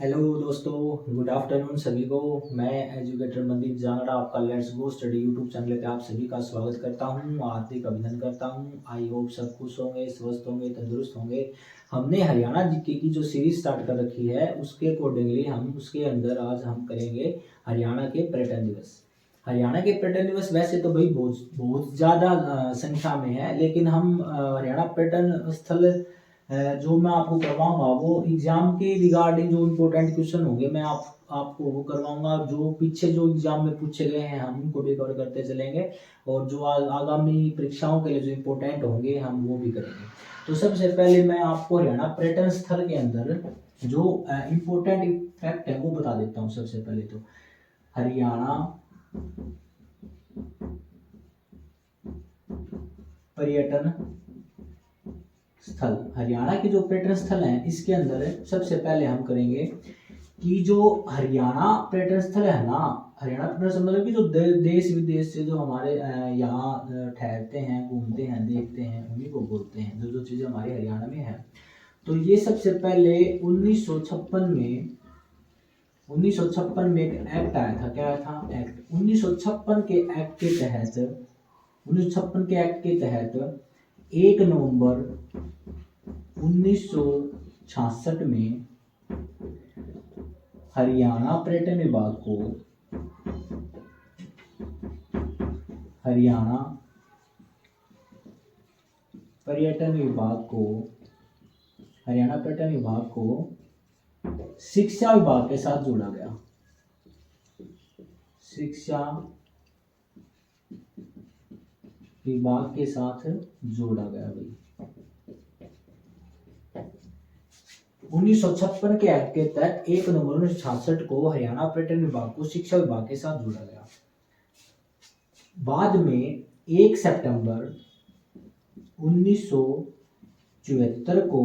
Hello दोस्तों, good afternoon सभी को। मैं एजुकेटर मनदीप जांगड़ा आपका let's go study YouTube channel पे आप सभी का स्वागत करता हूं, हार्दिक अभिनंदन करता हूं। आई होप सब खुश होंगे, स्वस्थ होंगे, तंदुरुस्त होंगे। हमने हरियाणा जीके की जो सीरीज स्टार्ट कर रखी है उसके अकॉर्डिंगली हम उसके अंदर आज हम करेंगे हरियाणा के पर्यटन दिवस। हरियाणा के पर्यटन दिवस वैसे तो भाई बहुत बहुत ज़्यादा संख्या में है, लेकिन हम हरियाणा पर्यटन स्थल जो मैं आपको करवाऊंगा वो एग्जाम के रिगार्डिंग जो इम्पोर्टेंट क्वेश्चन होंगे मैं आपको वो करवाऊंगा। जो पीछे जो एग्जाम में पूछे गए हैं हम उनको भी कवर करते चलेंगे, और जो आगामी परीक्षाओं के लिए जो इम्पोर्टेंट होंगे हम वो भी करेंगे। तो सबसे पहले मैं आपको हरियाणा पर्यटन स्थल के अंदर जो इम्पोर्टेंट फैक्ट है वो बता देता हूँ। सबसे पहले तो हरियाणा पर्यटन स्थल, हरियाणा के जो पर्यटन स्थल हैं इसके अंदर सबसे पहले हम करेंगे कि जो हरियाणा पर्यटन स्थल है ना, हरियाणा पर्यटन स्थल मतलब कि जो देश विदेश से जो हमारे यहाँ ठहरते हैं, घूमते हैं, देखते हैं, उन्हीं को बोलते हैं। जो जो चीज़ें हमारे हरियाणा में है, तो ये सबसे पहले 1956 में एक एक्ट आया था। क्या आया था? एक्ट 1956 के एक्ट के तहत 1956 के एक्ट के तहत 1 नवंबर 1966 में हरियाणा पर्यटन विभाग को हरियाणा पर्यटन विभाग को शिक्षा विभाग के साथ जोड़ा गया। शिक्षा विभाग के साथ जोड़ा गया भाई। 1956 के एक्ट के तहत 1 नवंबर 1966 को हरियाणा पर्यटन विभाग को शिक्षा विभाग के साथ जोड़ा गया। बाद में 1 सितंबर 1974 को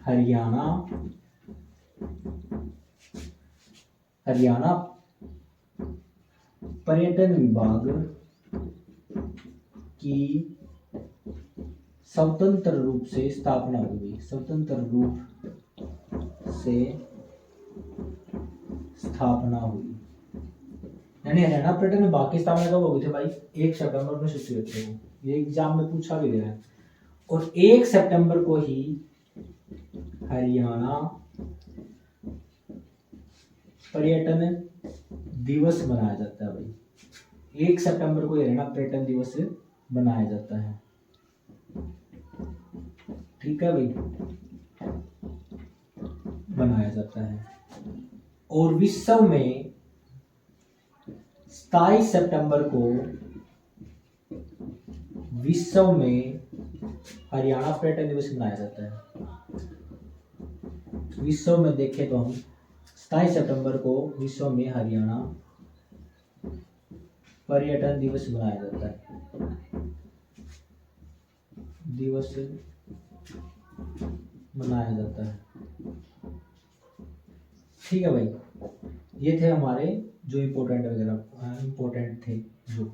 हरियाणा पर्यटन विभाग की स्वतंत्र रूप से स्थापना हुई। यानी हरियाणा पर्यटन विभाग की स्थापना कब हुई थी भाई? 1 सितंबर 1974 को। ये एग्जाम में पूछा भी गया है। और 1 सितंबर को ही हरियाणा पर्यटन दिवस मनाया जाता है भाई। 1 सितंबर को हरियाणा पर्यटन दिवस मनाया जाता है। ठीक है भाई, बनाया जाता है। और विश्व में 27 सितंबर को विश्व में हरियाणा पर्यटन दिवस मनाया जाता है। विश्व में देखें तो हम 27 सितंबर को विश्व में हरियाणा पर्यटन दिवस मनाया जाता है। ठीक है भाई, ये थे हमारे जो इम्पोर्टेंट थे। जो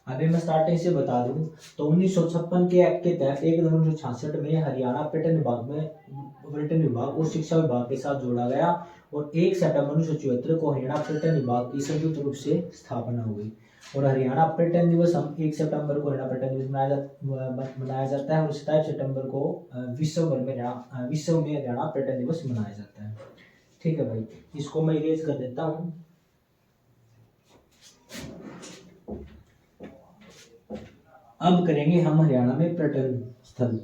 अभी मैं स्टार्टिंग से बता दूं तो 1956 के एक्ट के तहत 1 नवंबर 1966 में हरियाणा पर्यटन विभाग और शिक्षा विभाग के साथ जोड़ा गया। और 1 सितंबर 1974 को हरियाणा पर्यटन विभाग की संयुक्त रूप से स्थापना हुई। और हरियाणा पर्यटन दिवस हम 1 सितंबर को हरियाणा पर्यटन दिवस मनाया जाता है। और 27 सितंबर को विश्व में हरियाणा पर्यटन दिवस मनाया जाता है। ठीक है भाई, इसको मैं इरेज कर देता हूं। अब करेंगे हम हरियाणा में पर्यटन स्थल।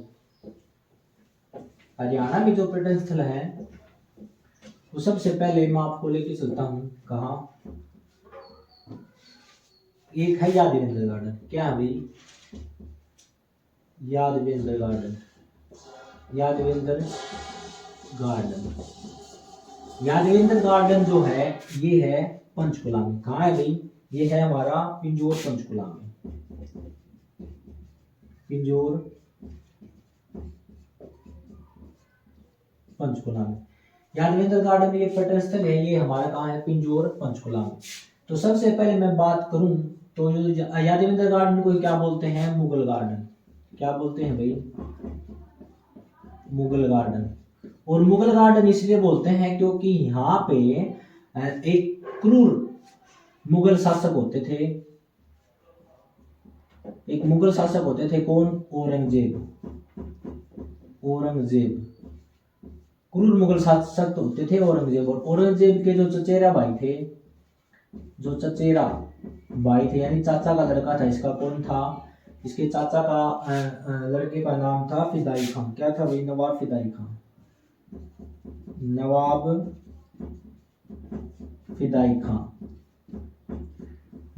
हरियाणा में जो पर्यटन स्थल है वो सबसे पहले मैं आपको लेके चलता हूं। कहाँ? एक है यादवेंद्र गार्डन। क्या है भाई? यादवेंद्र गार्डन। यादवेंद्र गार्डन जो है ये है पंचकुला में। कहाँ है भाई? ये है हमारा पिंजौर पंचकुला में। यादवेंद्र गार्डन ये पर्यटन स्थल है, ये हमारा कहाँ है? पिंजौर पंचकुला में। तो सबसे पहले मैं बात करूं तो यादवेंद्र गार्डन को क्या बोलते हैं? मुगल गार्डन। क्या बोलते हैं भाई? मुगल गार्डन। और मुगल गार्डन इसलिए बोलते हैं क्योंकि यहाँ पे एक क्रूर मुगल शासक होते थे। एक मुगल शासक होते थे, कौन? औरंगजेब। क्रूर मुगल शासक होते थे औरंगजेब। और औरंगजेब के जो चचेरा भाई थे, यानी चाचा का लड़का था इसका, कौन था? इसके चाचा का लड़के का नाम था फिदाई खान। क्या था भाई? नवाब फिदाई खान।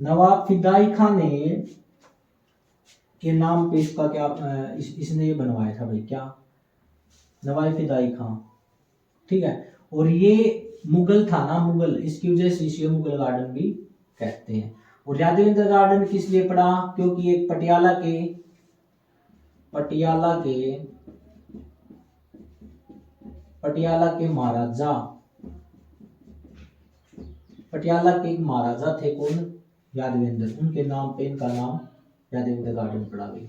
नवाब फिदाई खान ने के नाम पे इसका क्या इसने ये बनवाया था भाई, क्या? नवाब फिदाई खान, ठीक है। और ये मुगल था ना, मुगल, इसकी वजह से इसे मुगल गार्डन भी कहते हैं। और यादविंद्र गार्डन किस लिए पड़ा? क्योंकि एक पटियाला के महाराजा थे, कौन? यादवेंद्र। उनके नाम पे इनका नाम यादवेंद्र गार्डन पड़ा गई।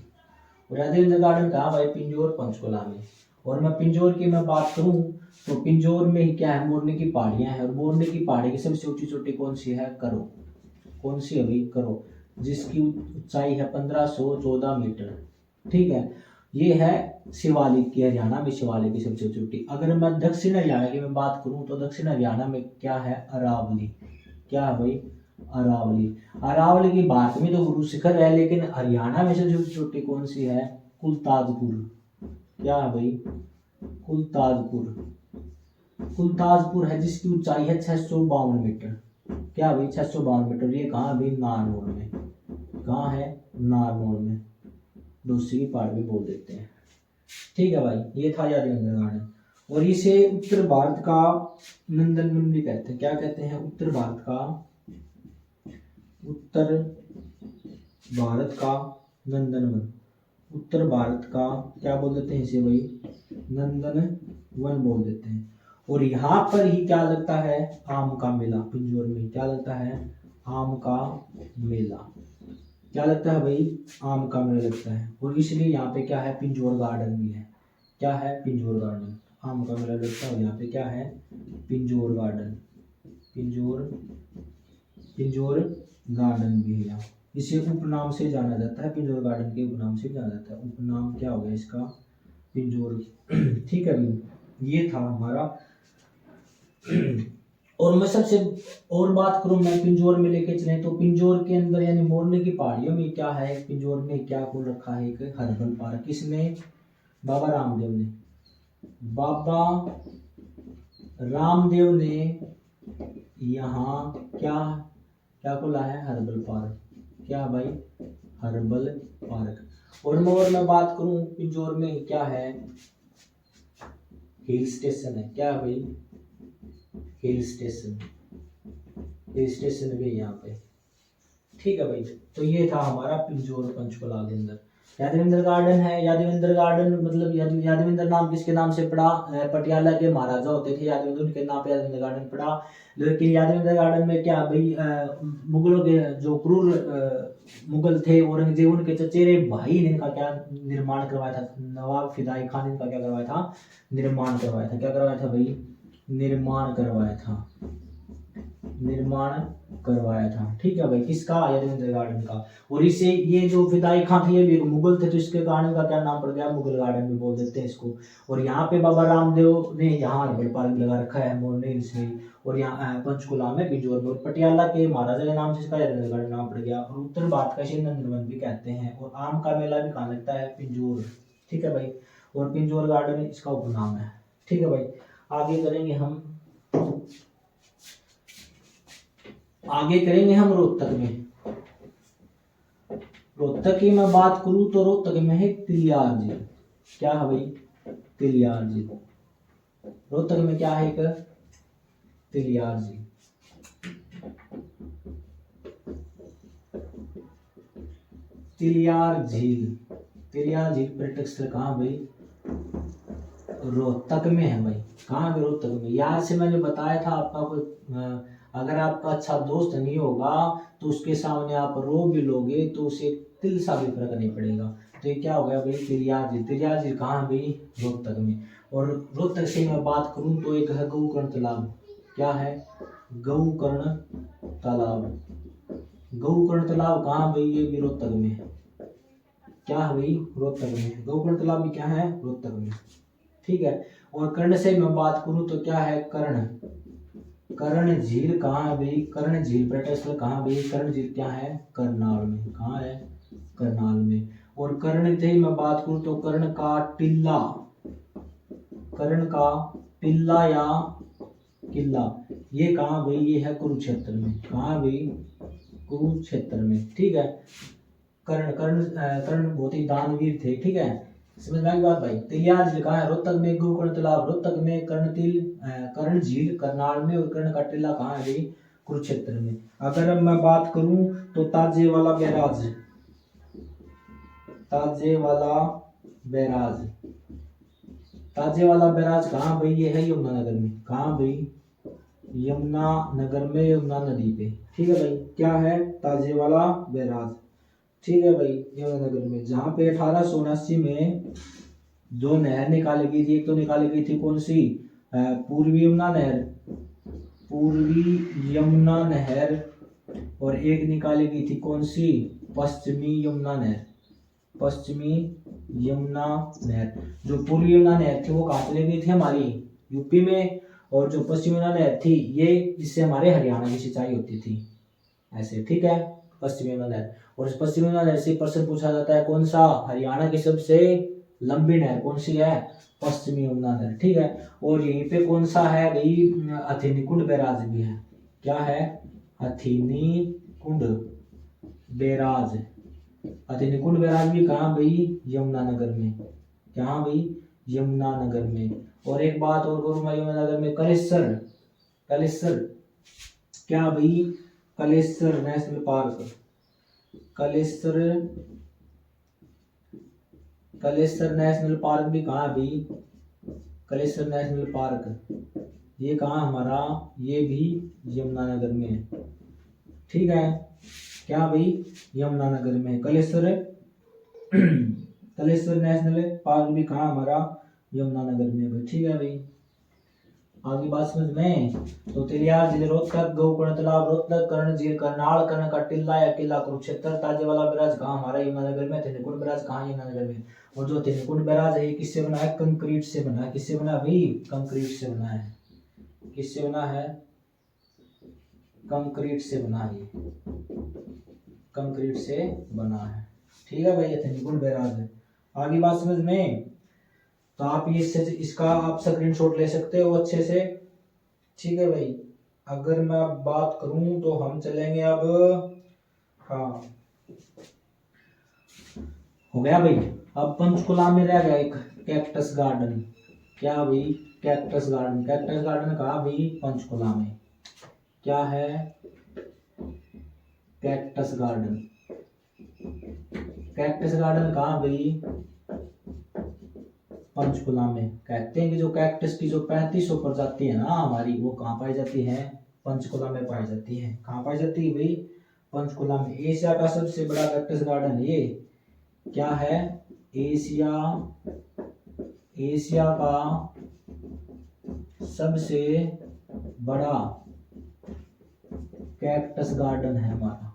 और यादवेंद्र गार्डन कहाँ भाई? पिंजौर पंचकुला में। और मैं पिंजौर की मैं बात करूं तो पिंजौर में ही क्या है? मोरनी की पहाड़ियां हैं। और मोरनी की पहाड़ी की सबसे ऊंची चोटी कौन सी है? करो। कौन सी है भाई? करो, जिसकी ऊंचाई है 1514 मीटर, ठीक है। ये है शिवालिक की, हरियाणा में शिवालिक की सबसे चोटी। अगर मैं दक्षिण हरियाणा की मैं बात करूं तो दक्षिण हरियाणा में क्या है? अरावली। क्या है भाई? अरावली की भारत में तो गुरु शिखर है, लेकिन हरियाणा में सबसे चोटी कौन सी है? कुलताजपुर। क्या है भाई? कुलताजपुर है, जिसकी ऊंचाई है 652 मीटर। क्या भाई? 652 मीटर। ये कहाँ भाई? नारनौल में। कहाँ है? नारनौल में। दूसरी की पहाड़ भी बोल देते हैं, ठीक है भाई। ये था यादवेंद्र गार्डन। और इसे उत्तर भारत का नंदनवन भी कहते हैं। क्या कहते हैं? उत्तर भारत का नंदनवन। उत्तर भारत का क्या बोल देते हैं इसे भाई? नंदनवन बोल देते हैं। और यहाँ पर ही क्या लगता है? आम का मेला। पिंजौर में क्या लगता है? आम का मेला। क्या लगता है भाई? आम का मेला लगता है। और इसलिए यहाँ पे क्या है? पिंजौर गार्डन भी है। क्या है? पिंजौर गार्डन। आम का मेला लगता है, यहाँ पे क्या है? पिंजौर गार्डन। पिंजौर गार्डन भी है यहाँ। इसे उपनाम से जाना जाता है, पिंजौर गार्डन के उपनाम से जाना जाता है। उपनाम क्या हो गया इसका? पिंजौर, ठीक है भाई। ये था हमारा। और मैं सबसे और बात करूं, मैं पिंजौर में लेके चले तो पिंजौर के अंदर यानी मोरनी की पहाड़ियों में क्या है? पिंजौर में क्या खोल रखा है? एक हर्बल पार्क। किसने? बाबा रामदेव ने यहाँ क्या खोला है? Herbal park. क्या भाई? Herbal park. और मैं बात करूं पिंजौर में क्या है? हिल स्टेशन है। क्या भाई? हिल स्टेशन भी यहाँ पे, ठीक है भाई। तो ये था हमारा पिंजौर पंचकुला के अंदर यादवेंद्र गार्डन है। यादवेंद्र गार्डन मतलब यादवेंद्र नाम किसके नाम से पड़ा? पटियाला के महाराजा होते थे यादवेंद्र, उनके नाम पे यादवेंद्र गार्डन पड़ा। लेकिन यादवेंद्र गार्डन में क्या भाई? मुगलों के जो क्रूर मुगल थे औरंगजेब, उनके चचेरे भाई ने इनका क्या निर्माण करवाया था? नवाब फिदाई खान इनका क्या करवाया था? निर्माण करवाया था। क्या करवाया था भाई? निर्माण करवाया था, ठीक है भाई। किसका? यादवेंद्र गार्डन का। और इसे ये जो फिदाई खान थे ये भी एक मुगल थे, तो इसके गार्डन का क्या नाम पड़ गया? मुगल गार्डन भी बोल देते हैं इसको। और यहाँ पे बाबा रामदेव ने यहाँ हर्बल पार्क लगा रखा है मोरनी हिल्स में। और यहाँ पंचकुला में, पिंजौर में। और पटियाला के महाराजा के नाम से इसका यादवेंद्र गार्डन नाम पड़ गया। और उत्तर भारत का इसे नंदनवन भी कहते हैं। और आम का मेला भी कहाँ लगता है? पिंजौर, ठीक है भाई। और पिंजौर गार्डन इसका उपनाम है, ठीक है भाई। आगे करेंगे हम रोहतक में। रोहतक की मैं बात करूं तो रोहतक में है तिलियार झील। क्या है भाई? तिलियार झील। रोहतक में क्या है? एक तिलियार झील। तिलियार झील पर्यटक स्थल कहाँ भाई? रोहतक में है भाई। कहाँ? रोहतक में। यार से मैंने बताया था आपका अगर आपका अच्छा दोस्त नहीं होगा तो उसके सामने आप रो भी लोगे तो उसे तिल सा भी फर्क नहीं पड़ेगा। तो ये क्या हो गया भाई? तिलियार झील। कहाँ भाई? रोहतक में। और रोहतक से मैं बात करूं तो एक है गोकर्ण तालाब। क्या है? गोकर्ण तालाब। गोकर्ण तालाब कहाँ भाई? ये भी रोहतक में है। क्या है भाई? रोहतक में। गोकर्ण तालाब भी क्या है? रोहतक में। ठीक है। और कर्ण से मैं बात करूं तो क्या है? कर्ण। कर्ण झील कहाँ है भाई? कर्ण झील पर्यटन स्थल कहाँ भाई? कर्ण झील क्या है? करनाल में। कहाँ है? करनाल में। और कर्ण से मैं बात करूं तो कर्ण का टिल्ला। कर्ण का टिल्ला या किला, ये कहाँ भाई? ये है कुरुक्षेत्र में। कहाँ भाई? कुरुक्षेत्र में। ठीक है। कर्ण कर्ण कर्ण बहुत ही दानवीर थे। ठीक है, समझ में आई बात भाई। तिलिया झील कहाँ है? रोहतक में। गोकर्ण तालाब रोहतक में। कर्ण झील करनाल में। और कर्ण का टिल्ला कहाँ है भाई? कुरुक्षेत्र में। अगर अब मैं बात करूं तो Tajewala barrage. Tajewala barrage. Tajewala barrage कहाँ भाई? ये है यमुनानगर में। कहाँ भाई? यमुनानगर में, यमुना नदी पे। ठीक है भाई। क्या है? ताजेवाला बैराज। ठीक है भाई, यमुनानगर में, जहाँ पे 1879 में जो नहर निकाली गई थी। एक तो निकाली गई थी कौन सी? पूर्वी यमुना नहर। पूर्वी यमुना नहर। और एक निकाली गई थी कौन सी? पश्चिमी यमुना नहर। पश्चिमी यमुना नहर। जो पूर्वी यमुना नहर थी वो कहाँ चली गई थी? हमारी यूपी में। और जो पश्चिमी यमुना नहर थी ये, इससे हमारे हरियाणा की सिंचाई होती थी ऐसे। ठीक है, पश्चिमी यमुना नहर। और इस पश्चिमी यमुना नहर से प्रश्न पूछा जाता है कौन सा? हरियाणा की सबसे लंबी नहर कौन सी है? पश्चिमी यमुना नहर। ठीक है। और यहीं पे कौन सा है भाई? हथिनीकुंड बैराज भी है। क्या है? हथिनीकुंड बैराज। हथिनीकुंड बैराज भी कहाँ भाई? यमुनानगर में। कहाँ भाई? यमुनानगर में। और एक बात और करूँ मैं, यमुनानगर में कलेसर। कलेसर क्या भाई? Kalesar national park. Kalesar Kalesar national park भी कहाँ है भाई? कलेसर नेशनल पार्क ये कहाँ हमारा? ये भी यमुनानगर में है। ठीक है। क्या भाई? यमुनानगर में। कलेसर कलेसर नेशनल पार्क भी कहाँ हमारा? यमुनानगर में भाई। ठीक है भाई, आगे बात समझ में। तो तिलियार झील रोहतक, गोकर्ण तालाब रोहतक, कर्ण झील करनाल, कर्ण का टिल्ला या किला कुरुक्षेत्र, ताजेवाला बैराज कहाँ? हमारा यमुनानगर में। हथिनीकुंड बैराज कहाँ? यमुनानगर में। और जो हथिनीकुंड बैराज है ये किससे बना है? कंक्रीट से बना है। किससे बना भाई? कंक्रीट से बना है। किससे बना है? कंक्रीट से बना है। कंक्रीट से बना है। ठीक है भाई, हथिनीकुंड बैराज है। आगे बात समझ में। तो आप ये इसका आप स्क्रीनशॉट ले सकते हो अच्छे से। ठीक है भाई। अगर मैं बात करूं तो हम चलेंगे अब। हाँ, हो गया भाई। अब पंचकुला में रह गया एक कैक्टस गार्डन। क्या भाई? Cactus garden. कैक्टस गार्डन कहाँ भाई? पंचकुला में। क्या है? Cactus garden. कैक्टस गार्डन कहाँ भाई? पंचकुला में। कहते हैं कि जो कैक्टस की जो 3500 प्रजाति है ना हमारी, वो कहाँ पाई जाती है? पंचकुला में पाई जाती है। कहाँ पाई जाती है भाई? पंचकुला में। एशिया का सबसे बड़ा कैक्टस गार्डन ये क्या है? एशिया का सबसे बड़ा कैक्टस गार्डन है हमारा।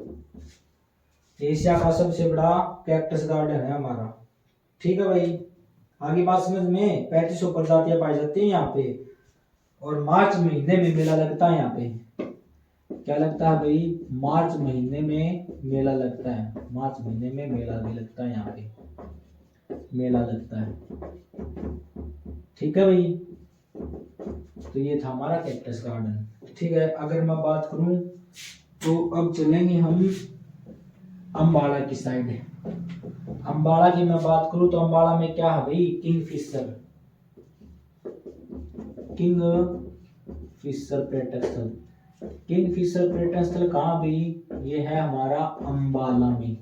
एशिया का सबसे बड़ा कैक्टस गार्डन है हमारा। ठीक है भाई, आगे बात समझ में। 3500 प्रजातियां पाई जाती हैं यहाँ पे। और मार्च महीने में मेला लगता है यहाँ पे। क्या लगता है भाई? मार्च महीने में मेला लगता है। मार्च महीने में मेला भी लगता है यहाँ पे। मेला लगता है। ठीक है भाई, तो ये था हमारा कैक्टस गार्डन। ठीक है, अगर मैं बात करूं तो अब चलेंगे हम अम्बाड़ा की साइड। अम्बाड़ा की मैं बात करूं तो अम्बाड़ा में क्या है भाई? किंगफिशर। किंगफिशर पर्यटक स्थल। किंगफिशर पर्यटन स्थल कहाँ भाई? ये है हमारा अम्बाला में।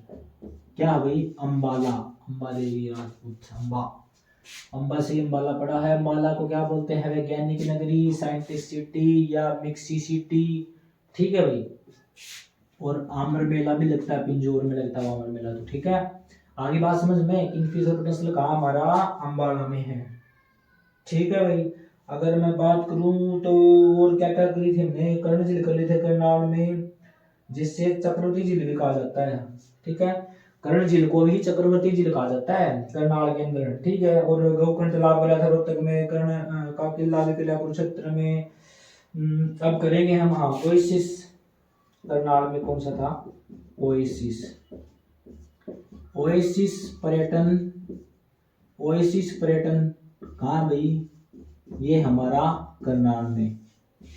क्या भाई? अम्बाला। अम्बा देवी राजपूत। अम्बा से अम्बाला पड़ा है। अम्बाला को क्या बोलते हैं? वैज्ञानिक नगरी, साइंटिस्ट सिटी या मिक्सी सिटी। ठीक है भाई। और आमर मेला भी लगता है, पिंजौर में लगता है आमर मेला। तो ठीक है, आगे बात समझ में। किंगफिशर पर्यटन स्थल कहाँ? हमारा अम्बाला में है। ठीक है भाई। अगर मैं बात करूं तो और क्या क्या करी थी हमने, कर्ण झील कर ली थे करनाल में, जिससे चक्रवर्ती झील भी कहा जाता है। ठीक है, कर्ण झील को भी चक्रवर्ती झील कहा जाता है करनाल के अंदर। ठीक है, और गोकर्ण तालाब वाला था रोहतक में, कर्ण का किला भी किला कुरुक्षेत्र में। अब करेंगे हम, हाँ, ओएसिस करनाल में कौन सा था, ओएसिस। ओएसिस पर्यटन, ओएसिस पर्यटन कहाँ भाई, ये हमारा करनाल में।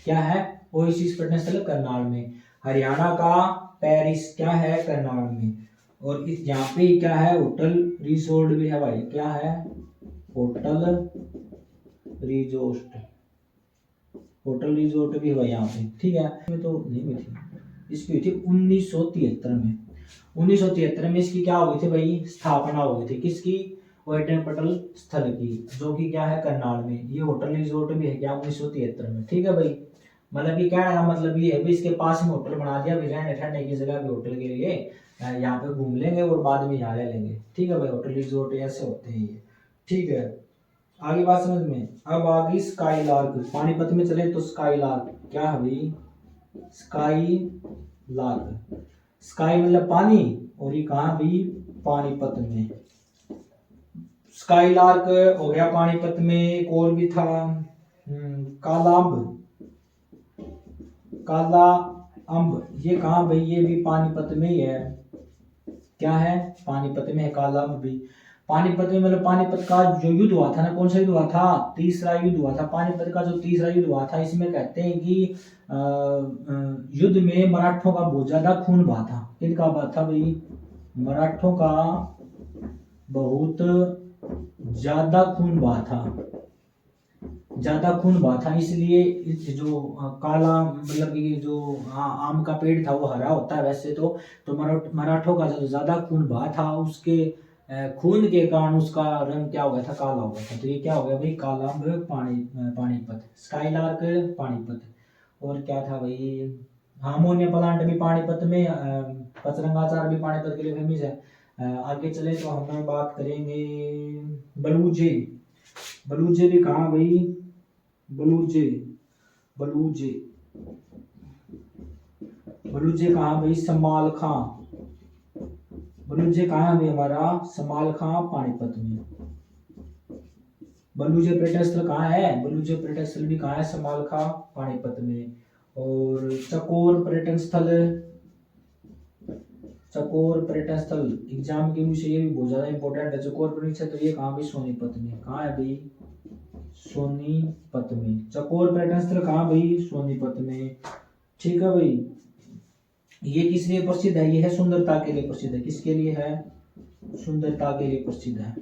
क्या है, ओएसिस पर्यटन स्थल करनाल में। हरियाणा का पेरिस क्या है, करनाल में। और इस यहाँ पे क्या है, होटल रिसोर्ट भी है भाई। क्या है, होटल रिजोर्ट, होटल रिजोर्ट भी हुआ यहाँ पे। ठीक है, इसमें तो नहीं हुई थी, इसकी हुई थी 1973 में। 1973 में इसकी क्या हो गई थी भाई, स्थापना हो गई थी। किसकी, पर्यटन पटल स्थल की, जो कि क्या है, करनाल में। ये होटल रिजोर्ट भी है क्या, 1973 में। ठीक है भाई, मतलब कि कहने का मतलब ये है भाई, इसके पास में होटल बना दिया, रहने ठहरने की जगह भी होटल के लिए, यहाँ पे घूम लेंगे और बाद में यहाँ ले लेंगे। ठीक है भाई, होटल रिजोर्ट ऐसे होते हैं ये। ठीक है, आगे बात समझ में। अब आ गई स्काई लार्क। पानीपत में चले तो स्काई लार्क क्या है भाई, स्काई लार्क। स्काई मतलब पानी, और ये कहाँ भी, पानीपत में। स्काई लार्क हो गया पानीपत में। एक और भी था, कालाम्ब, काला अम्ब, ये कहाँ भाई, ये भी पानीपत में ही है। क्या है, पानीपत में है काला अम्ब भी। पानीपत में मतलब पानीपत का जो युद्ध हुआ था ना, कौन सा युद्ध हुआ था, तीसरा युद्ध हुआ था। पानीपत का जो तीसरा युद्ध हुआ था, इसमें कहते हैं कि युद्ध में मराठों का बहुत ज्यादा खून बहा था। किनका बहा था भाई, मराठों का बहुत ज्यादा खून बहा था, ज्यादा खून बहा था। इसलिए जो काला मतलब कि जो आम का पेड़ था वो हरा होता है वैसे तो मराठों का जो ज्यादा खून बहा था, उसके खून के कारण उसका रंग क्या हो गया था, काला हो गया था। तो ये क्या हो गया भाई, काला पानीपत, स्काईलार्क पानीपत। और क्या था भाई, हार्मोनिया प्लांट भी पानीपत में, पचरंगाचार भी पानीपत के लिए फेमस है। आगे चले तो हम बात करेंगे बलूजे। बलूजे भी कहाँ भाई, बलूजे, बलूजे, बलूजे कहाँ भाई, समाल खां। बलूजे कहाँ है हमारा, समाल खां पानीपत में। बलूजे पर्यटन स्थल कहाँ है, बलूजे पर्यटन स्थल भी कहाँ है, समाल खां पानीपत में। और चकोर पर्यटन स्थल, चकोर पर्यटन स्थल एग्जाम के विषय ये भी बहुत ज्यादा इंपॉर्टेंट है। चकोर पर्यटन स्थल ये कहाँ भाई, सोनीपत में। कहाँ है भाई, सोनीपत में। चकोर पर्यटन स्थल कहाँ भाई, सोनीपत में। ठीक है भाई, ये किस लिए प्रसिद्ध है, ये है सुंदरता के लिए प्रसिद्ध है। किसके लिए है, सुंदरता के लिए प्रसिद्ध है,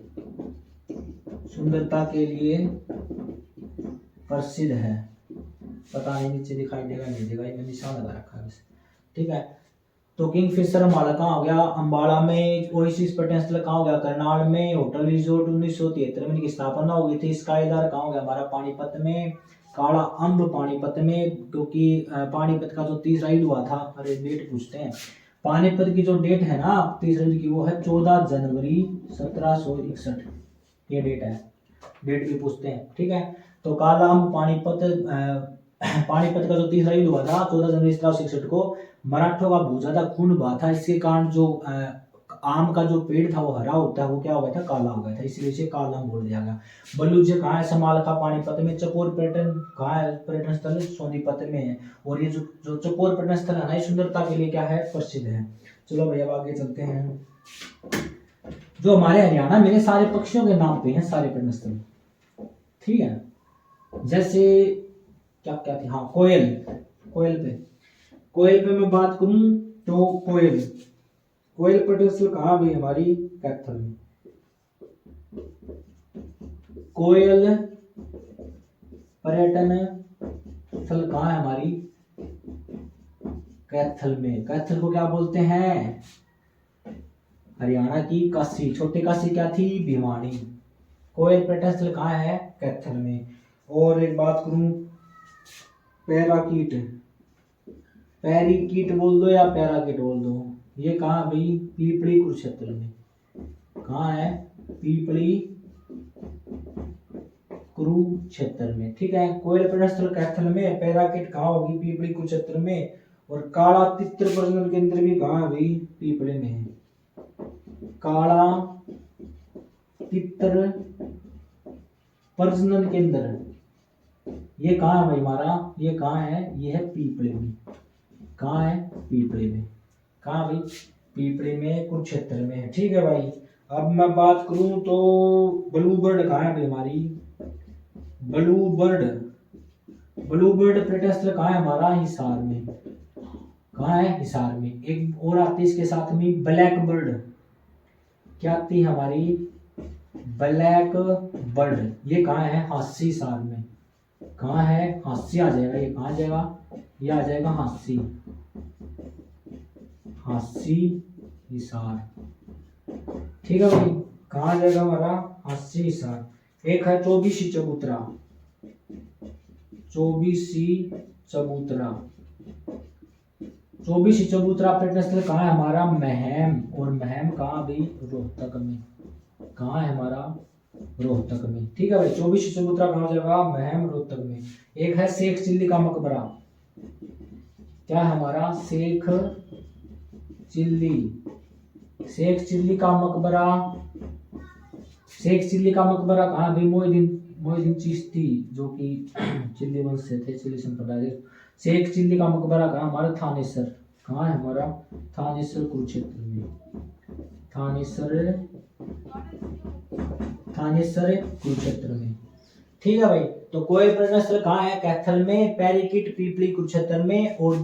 सुंदरता के लिए प्रसिद्ध है। पता नहीं नीचे दिखाई देगा नहीं देगा, मैंने निशान लगा रखा है। ठीक है, तो किंगफिशर हमारा कहाँ हो गया, अंबाला में। ओएसिस पर्यटन स्थल कहाँ हो गया, करनाल में। होटल रिजोर्ट 1973 में इनकी स्थापना हो गई थी। स्काईलार्क कहाँ हो गया हमारा, पानीपत में। काला अम्ब पानीपत में, क्योंकि पानीपत का जो तीसरा युद्ध हुआ था, अरे डेट पूछते हैं, पानीपत की जो डेट है ना तीसरे युद्ध की, वो है 14 जनवरी 1761। ये डेट है, डेट भी पूछते हैं। ठीक है, तो काला अम्ब पानीपत, पानीपत का जो तीसरा युद्ध हुआ था 14 जनवरी 1761 को, मराठों का बहुत ज्यादा खून बहा था। इसके कारण जो आम का जो पेड़ था वो हरा होता है, वो क्या हो गया था, काला हो गया था, इसलिए इसे काला बोल दिया गया। बलूजे कहाँ है, समालखा पानीपत में। चकोर पर्यटन कहाँ है, पर्यटन स्थल सोनीपत में है। और ये जो चकोर पर्यटन स्थल है ना, सुंदरता के लिए क्या है, प्रसिद्ध है। चलो भैया आगे चलते हैं। जो हमारे हरियाणा में सारे पक्षियों के नाम पे हैं सारे पर्यटन स्थल। ठीक है, जैसे क्या क्या थी, हाँ, कोयल। कोयल पे, कोयल पे मैं बात करूं तो कोयल, कोयल पर्यटन स्थल कहाँ भी हमारी, कैथल में। कोयल पर्यटन स्थल कहाँ है हमारी, कैथल में। कैथल को क्या बोलते हैं, हरियाणा की काशी, छोटी काशी क्या थी, भिवानी। कोयल पर्यटन स्थल कहाँ है, कैथल में। और एक बात करूं, पैराकीट, पैरीकीट बोल दो या पैराकीट बोल दो, ये कहाँ भाई, पीपली कुरुक्षेत्र में। कहाँ है, पीपली कुरुक्षेत्र में। ठीक है, कोयल पर्यटन कैथल में, पैराकिट कहाँ होगी, पीपली कुरुक्षेत्र में, और काला तित्र प्रजनन केंद्र भी कहाँ है भाई, पीपले में है। काला तित्र प्रजनन केंद्र ये कहाँ है भाई हमारा, ये कहाँ है, ये है पीपले में। कहाँ है, पीपले में। कहाँ भाई, पीपले में, कुरुक्षेत्र में है। ठीक है भाई, अब मैं बात करूं तो ब्लू बर्ड कहाँ है भाई हमारी, ब्लू बर्ड, ब्लू बर्ड पर्यटन स्थल कहाँ है हमारा, हिसार में। कहाँ है, हिसार में। एक और आती है इसके साथ में ब्लैक बर्ड, क्या आती है हमारी, ब्लैक बर्ड, ये कहाँ है, हांसी हिसार में। कहाँ है, हांसी आ जाएगा, ये कहाँ जाएगा, ये आ जाएगा हांसी, हांसी हिसार। ठीक है भाई, कहाँ जाएगा हमारा, हांसी हिसार। एक है चौबीसी चबूतरा, चौबीसी चबूतरा, चौबीसी चबूतरा पर्यटन स्थल कहाँ है हमारा, महम, और महम कहाँ भाई, रोहतक में। कहाँ है हमारा, रोहतक में। ठीक है भाई, चौबीसी चबूतरा कहाँ जाएगा, महम, रोहतक में। एक है शेख चिल्ली का मकबरा, क्या है हमारा, शेख चिल्ली, शेख चिल्ली का मकबरा, शेख चिल्ली का मकबरा कहाँ भाई, मोहिउद्दीन चिश्ती जो कि चिल्ली वंश से थे, चिल्ली संप्रदाय। शेख चिल्ली का मकबरा कहाँ हमारा, थानेसर। कहाँ है हमारा, थानेसर कुरुक्षेत्र में। थानेसर कुरुक्षेत्र में। ठीक है भाई, तो कोयल पर्यटन स्थल कहाँ है, कैथल में, पैराकिट पीपली कुरुक्षेत्र में, और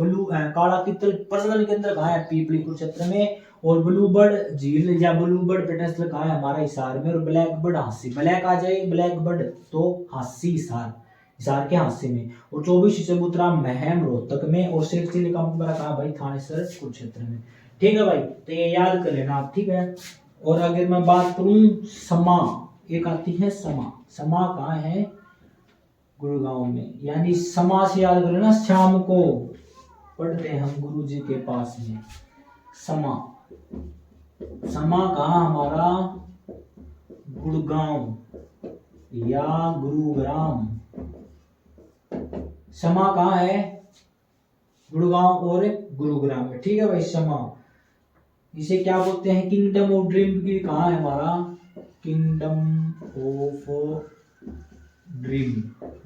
काला तितर प्रजनन केंद्र कहाँ है, पीपली कुरुक्षेत्र में, और ब्लू बर्ड झील या ब्लू बर्ड पर्यटन स्थल कहाँ है हमारा, हिसार में, और ब्लैक बर्ड हांसी, ब्लैक आ जाए ब्लैक बर्ड तो हांसी हिसार, हिसार के हांसी में, और चौबीसी चबूतरा महम, रोहतक में, और शेख चिल्ली का मकबरा कहाँ भाई, थानेसर कुरुक्षेत्र में। ठीक है भाई, तो ये याद कर लेना आप। ठीक है, और अगर मैं बात करूं समा, एक आती है समा, समा कहाँ है, गुड़गांव में। यानी समा से याद करें ना, शाम को पढ़ते हैं हम गुरु जी के पास में, समा। समा कहाँ हमारा, गुड़गांव या गुरुग्राम। समा कहाँ है, गुड़गांव और गुरुग्राम में। ठीक है भाई, समा, इसे क्या बोलते हैं, किंगडम ऑफ ड्रीम भी कहाँ है हमारा, किंगडम ऑफ ड्रीम,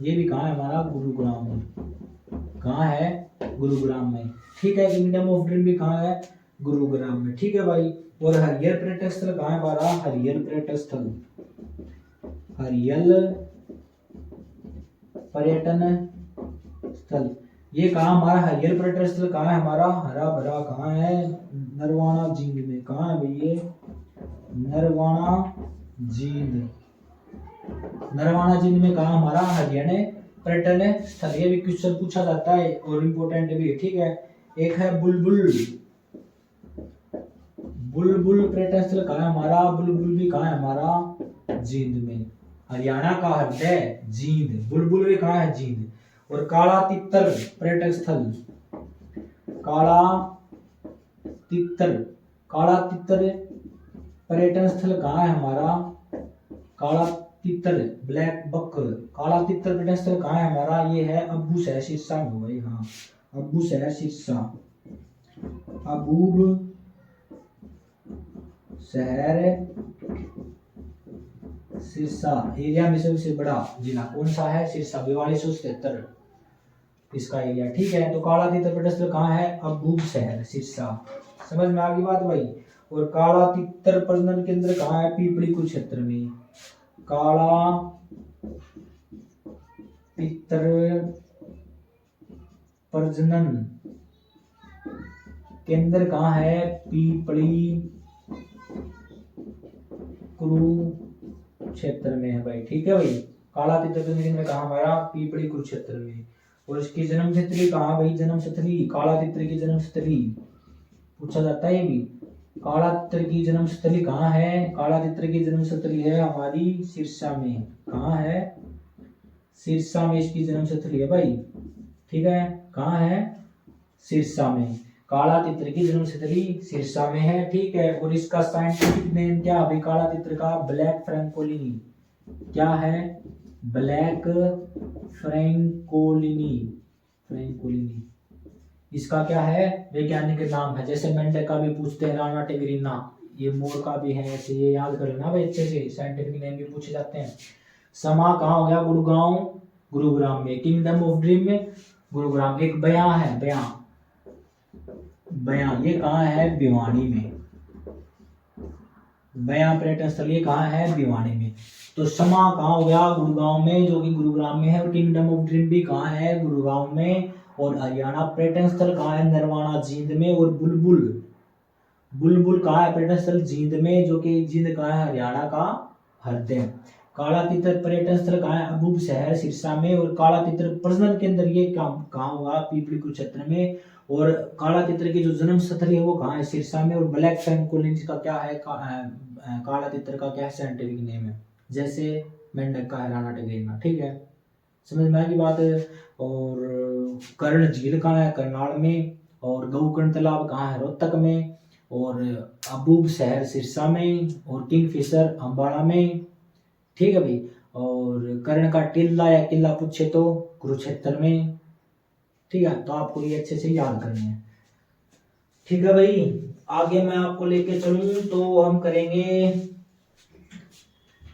ये भी कहाँ है हमारा, गुरुग्राम में। कहाँ है, गुरुग्राम में। ठीक है, किंगडम ऑफ ड्रीम भी कहाँ है, गुरुग्राम में। ठीक है भाई, और हरियल पर्यटक स्थल कहाँ है हमारा, हरियल पर्यटक स्थल, हरियल पर्यटन स्थल, ये कहाँ हमारा, हरियल पर्यटन स्थल कहाँ है हमारा, हरा भरा कहाँ है, नरवाना जींद में। कहाँ है भाई ये, नरवाना जींद, नरवाना जींद में कहाँ हमारा, हरियाणा पर्यटन स्थल। ये भी क्वेश्चन पूछा जाता है और इम्पोर्टेंट भी है। ठीक है, एक है बुलबुल, बुलबुल पर्यटन स्थल कहाँ है हमारा, बुलबुल भी कहाँ है हमारा, जींद में, हरियाणा का हृदय जींद, बुलबुल भी कहाँ है, जींद। और काला तितर पर्यटक स्थल, काला तितर, काला तितर पर्यटन स्थल कहाँ है हमारा, काला तितर, ब्लैक बक, काला तितर पर्यटन स्थल कहाँ है हमारा, ये है अब्बू शहर सिरसा में भाई। हाँ, अब्बू शहर सिरसा, अबूब शहर सिरसा, एरिया में सबसे बड़ा जिला कौन सा है, सिरसा, 4273 इसका एरिया। ठीक है, तो काला तितर पर्यटन स्थल कहाँ है, अबूब शहर सिरसा। समझ में आ गई बात भाई। और काला तितर प्रजनन केंद्र कहाँ है, पीपली कुरुक्षेत्र में। काला तितर प्रजनन केंद्र कहाँ है, पीपली कुरुक्षेत्र में है भाई। ठीक है भाई, काला तितर प्रजनन केंद्र कहाँ हमारा, पीपली कुरुक्षेत्र में। और इसकी जन्म स्थली कहाँ भाई, जन्म स्थली, काला तितर की जन्म स्थली पूछा जाता है। ये भी काला तितर की जन्म स्थली कहाँ है, काला तितर की जन्म स्थली है हमारी सिरसा में। कहाँ है, सिरसा में इसकी जन्म स्थली है भाई। ठीक है, कहाँ है, सिरसा में, काला तितर की जन्म स्थली सिरसा में है। ठीक है, और इसका साइंटिफिक नेम क्या है भाई, काला तितर का, ब्लैक फ्रैंकोलिनी। क्या है, ब्लैक फ्रैंकोलिनी, फ्रैंकोलिनी इसका क्या है वैज्ञानिक नाम है। जैसे मेंढक का भी पूछते हैं राना टिग्रिना, ये मोर का भी है, ऐसे ये याद कर लेना भाई अच्छे से, साइंटिफिक नेम भी पूछे जाते हैं। समा कहाँ हो गया, गुड़गांव गुरुग्राम में। किंगडम ऑफ ड्रीम में गुरुग्राम। एक बयां है, बयां, बयां ये कहाँ है, भिवानी में। बयां पर्यटन स्थल ये कहाँ है, भिवानी में। तो समा कहाँ हो गया, गुड़गांव में, जो कि गुरुग्राम में है। और किंगडम ऑफ ड्रीम भी कहाँ है, गुरुग्राम में। और हरियाणा पर्यटन स्थल कहाँ है, नरवाना जींद में। और बुलबुल, बुलबुल कहाँ है पर्यटन स्थल, जींद में, जो कि जींद कहाँ है, हरियाणा का हरदय। काला तीतर पर्यटन स्थल कहाँ है, अबूब शहर सिरसा में। और काला तीतर प्रजनन केंद्र ये कहाँ हुआ, पीपली कुरुक्षेत्र में। और काला तीतर की जो जन्म स्थल है वो कहाँ है, सिरसा में। और ब्लैक फ्रैंकोलिन का क्या है, काला तीतर का क्या है, साइंटिफिक नेम है। जैसे मेंढक का है राना टिग्रिना, ठीक है, समझ में आएगी बात। और कर्ण झील कहाँ है, करनाल में। और गौकर्ण तालाब कहाँ है, रोहतक में। और अबूब शहर सिरसा में। और किंगफिशर अम्बाड़ा में, ठीक है भाई। और कर्ण का टिल्ला या किला पूछे तो कुरुक्षेत्र में, ठीक है। तो आपको ये अच्छे से याद करने हैं, ठीक है भाई। आगे मैं आपको लेके चलूं तो हम करेंगे,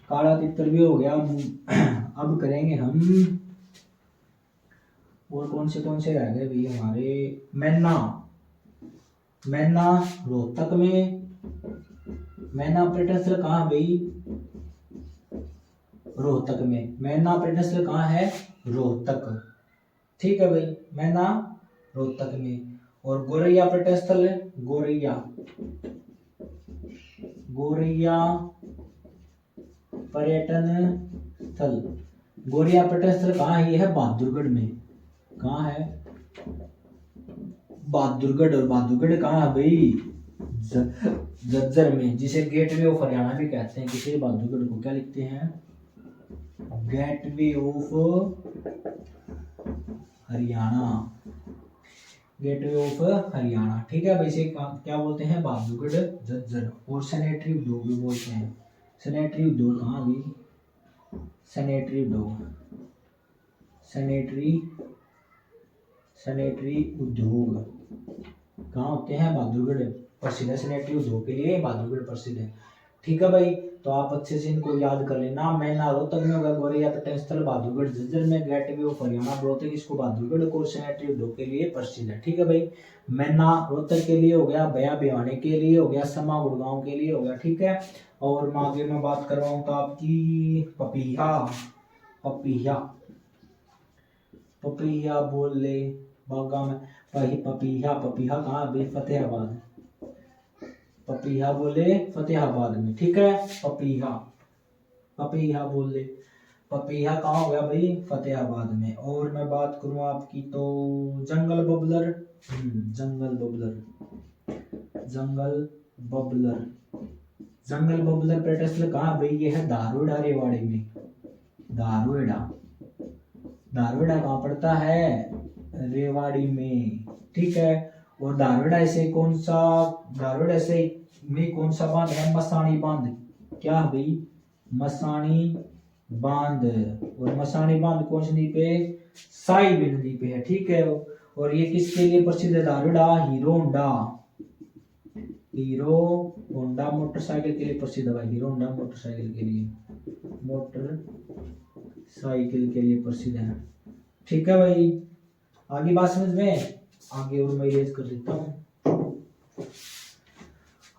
काला तितर भी हो गया, अब करेंगे हम, और कौन से रह गए भाई हमारे, मैना, मैना रोहतक में। मैना पर्यटन स्थल कहाँ भाई, रोहतक में। मैना पर्यटन स्थल कहाँ है, रोहतक, ठीक है भाई, मैना रोहतक में। और गोरैया पर्यटन स्थल, गोरैया, गोरैया पर्यटन स्थल, गोरैया पर्यटन स्थल कहाँ है, ये है बहादुरगढ़ में। कहाँ है, बहादुरगढ़। और बहादुरगढ़ कहाँ है भाई, झज्जर में, जिसे गेटवे ऑफ हरियाणा भी कहते हैं। किसे, बहादुरगढ़ को क्या लिखते हैं, gateway of Haryana, gateway of Haryana, ठीक है भाई। इसे क्या बोलते हैं, बहादुरगढ़ झज्जर। और सैनिटरी उद्योग भी बोलते हैं। सैनिटरी उद्योग कहाँ भी, सैनिटरी उद्योग, सैनिटरी, सैनिटरी उद्योग कहाँ होते हैं, बहादुरगढ़ प्रसिद्ध है। सैनिटरी उद्योग के लिए बहादुरगढ़ प्रसिद्ध है, ठीक है भाई। तो आप अच्छे से इनको याद कर लेना। मैना रोहतक में होगा, गोरैया पर्यटन स्थल बहादुरगढ़ झज्जर में, गेटवे ऑफ हरियाणा बोलते हैं इसको बहादुरगढ़ को, सैनिटरी उद्योग के लिए प्रसिद्ध है, ठीक है भाई। मैना रोहतक के लिए हो गया, बया भिवानी के लिए हो गया, समा गुड़गांव के लिए हो गया, ठीक है। और आगे मैं बात कर रहा हूँ तो आपकी पपीहा, पपीहा, पपीहा बोल ले बागा में, पपीहा, पपीहा कहाँ भाई, फतेहाबाद, पपीहा बोले फतेहाबाद में, ठीक है। पपीहा, पपीहा बोल ले, पपीहा कहाँ हो गया भाई, फतेहाबाद में। और मैं बात करूँ आपकी तो जंगल बबलर, जंगल बबलर, जंगल बबलर, जंगल बबलर पर्यटन स्थल कहाँ भाई, ये है धारूड़ा रेवाड़ी में। धारूड़ा, धारूड़ा कहाँ पड़ता है, रेवाड़ी में, ठीक है। और धारूड़ा से कौन सा, धारूड़ा से में कौन सा बांध है, मसाणी बांध, क्या भाई, मसाणी बांध। और मसाणी बांध कौन सी नदी पे, साई नदी पे है, ठीक है। और ये किसके लिए प्रसिद्ध है, Dharuhera Hero Honda, Hero Honda motorcycle के लिए प्रसिद्ध है भाई, हीरो होंडा मोटरसाइकिल के लिए, मोटरसाइकिल के लिए प्रसिद्ध है, ठीक है भाई। आगे बात समझ में, आगे और मैं रेज कर देता हूँ।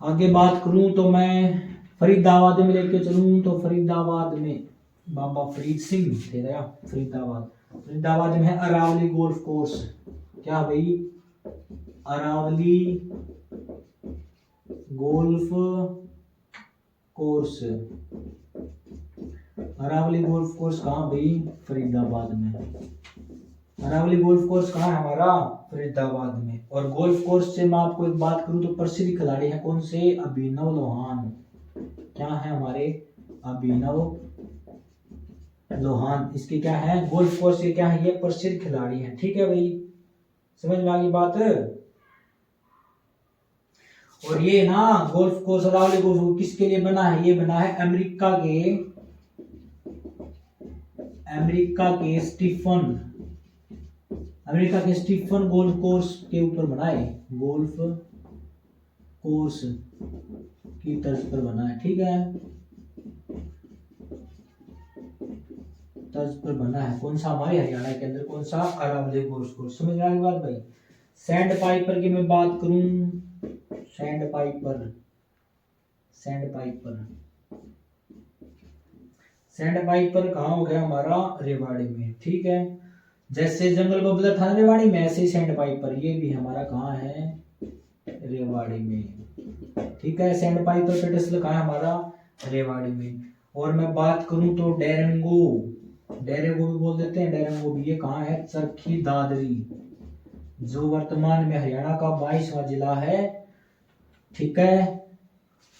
आगे बात करूं तो मैं फरीदाबाद में लेके चलूं तो फरीदाबाद में बाबा फरीद सिंह थे ना, फरीदाबाद, फरीदाबाद में है अरावली गोल्फ कोर्स, क्या भाई, Aravalli golf course, Aravalli golf course कहाँ भाई, फरीदाबाद में। अरावली गोल्फ कोर्स कहाँ है हमारा, फरीदाबाद में। और गोल्फ कोर्स से मैं आपको एक बात करूं तो प्रसिद्ध खिलाड़ी है कौन से, अभिनव लोहान, क्या है हमारे, अभिनव लोहान, इसके क्या है, गोल्फ कोर्स के क्या है, ये प्रसिद्ध खिलाड़ी है, ठीक है भाई, समझ में आ गई बात। और ये ना गोल्फ कोर्स अरावली गोल्फ किसके लिए बना है, ये बना है अमेरिका के, अमेरिका के स्टीफन गोल्फ कोर्स के ऊपर बना है, गोल्फ कोर्स की तर्ज पर बना है, ठीक है, तर्ज पर बना है। कौन सा? हमारे हरियाणा के अंदर। कौन सा? Aravalli golf course. समझ में आ गई बात भाई। सैंड पाइपर की मैं बात करूं, सैंड पाइपर कहाँ हो गया हमारा? रेवाड़ी में, ठीक है। जैसे जंगल बबलर था रेवाड़ी में, ऐसे ही सैंड पाइपर ये भी हमारा कहाँ है? रेवाड़ी में, ठीक है। सैंड पाइपर पेडस्टल कहाँ है हमारा? रेवाड़ी में। और मैं बात करूं तो डेरेंगो भी बोल देते हैं, डेरेंगो भी, ये कहाँ है? चरखी दादरी, जो वर्तमान में हरियाणा का 22वां जिला है, ठीक है।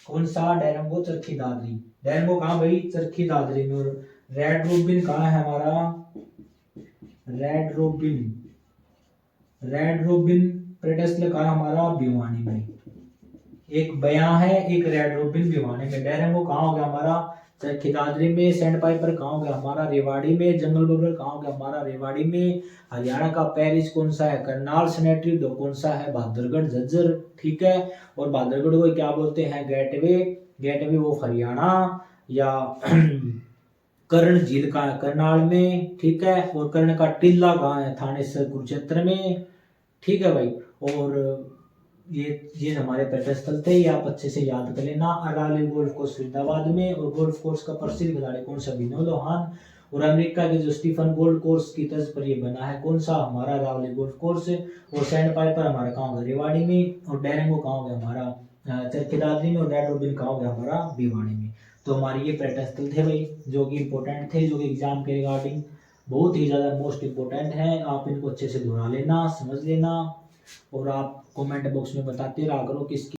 कौन सा? डेरेंगो, चरखी दादरी। डेरेंगो कहाँ भाई? चरखी दादरी में। और रेड रोबिन कहाँ है हमारा? रेड रोबिन पेडस्टल कहाँ है हमारा? भिवानी में। एक बयां है, एक रेड रोबिन भिवानी में। डेरेंगो कहाँ हो गया हमारा? चरखी दादरी में। सैंड पाइपर कहाँ हो गया हमारा? रेवाड़ी में। जंगल बबलर कहाँ हो गया हमारा? रेवाड़ी में। हरियाणा का पेरिस कौन सा है? करनाल सेनेटरी। दो कौन सा है? बहादुरगढ़ झज्जर, ठीक है। और बहादुरगढ़ को क्या बोलते हैं? गेटवे ऑफ हरियाणा, या कर्ण झील का है करनाल में, ठीक है। और कर्ण का टीला कहाँ है? थानेसर कुरुक्षेत्र में, ठीक है भाई। और ये हमारे पर्यटन स्थल थे, ये आप अच्छे से याद कर लेना। अरावली गोल्फ कोर्स फरीदाबाद में। और गोल्फ कोर्स का प्रसिद्ध खिलाड़ी कौन सा? विनोद लोहान। और अमेरिका के जो स्टीफन गोल्फ कोर्स की तर्ज पर ये बना है, कौन सा? हमारा अरावली गोल्फ कोर्स। और सैंड पाइपर हमारा कहाँ होगा? रेवाड़ी में। और डेरेंगो कहाँ हो गया हमारा? चरखी दादरी में। और रेड रोबिन कहाँ हो गया हमारा? भिवाड़ी में। तो हमारे ये पर्यटन स्थल थे भाई, जो कि इंपॉर्टेंट थे, जो कि एग्जाम के रिगार्डिंग बहुत ही ज़्यादा मोस्ट इंपॉर्टेंट है। आप इनको अच्छे से दोहरा लेना, समझ लेना, और आप कमेंट बॉक्स में बताते रहा करो कि